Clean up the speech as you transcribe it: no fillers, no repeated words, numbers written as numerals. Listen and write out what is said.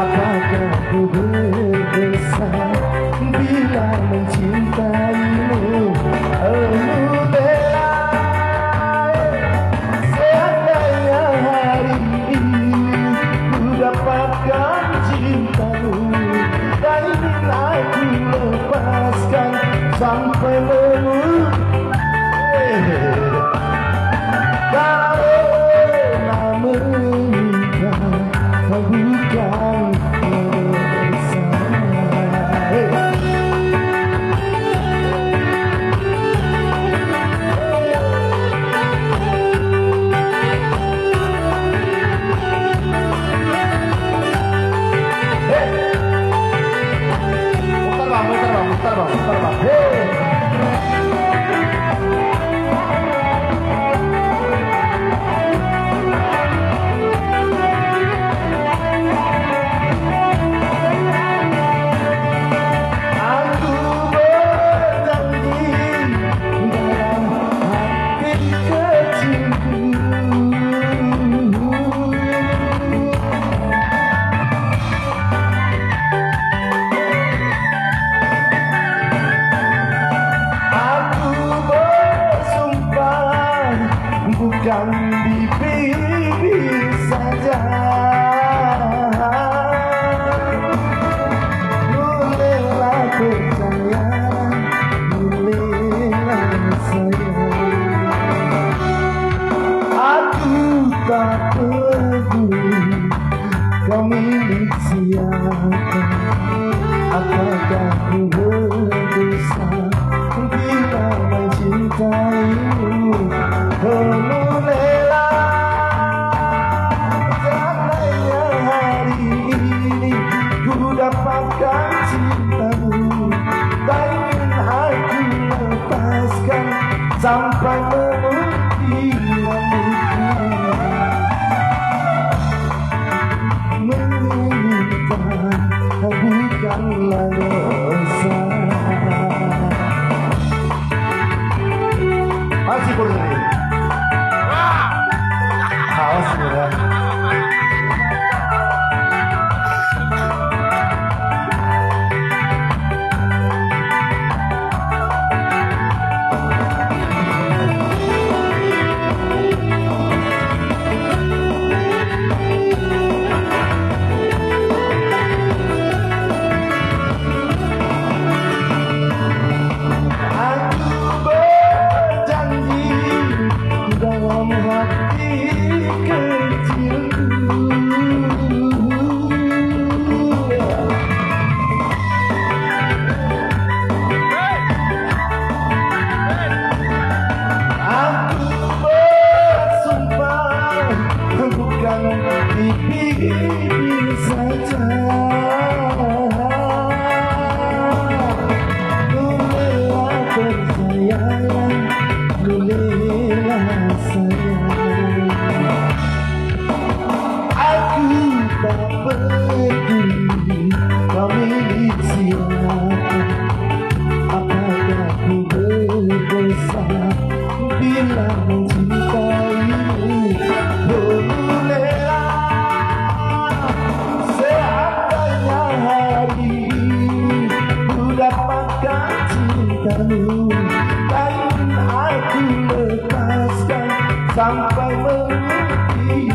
Apakah ku berdosa bila mencintaimu? Seandainya hari ini ku dapatkan cintamu, tak ingin aku lepaskan sampai karena menikah bukan dosa. Mutar bang. Bukan bibir saja, bolehlah percaya, bolehlah sayang. Aku tak peduli kau milik siapa. Apakah ku berdosa bila mencintaimu? Seandainya hari ini ku dapatkan cintamu, tak ingin aku lepaskan sampai memutih rambutmu. Menikah bukanlah dosa. Masih boleh. Awas sudah. Bibir saja, bolehlah percaya, bolehlah sayang. Aku tak peduli kau milik siapa. Apakah ku berdosa bila mencintaimu? Cintamu, tak ingin aku lepaskan sampai memutih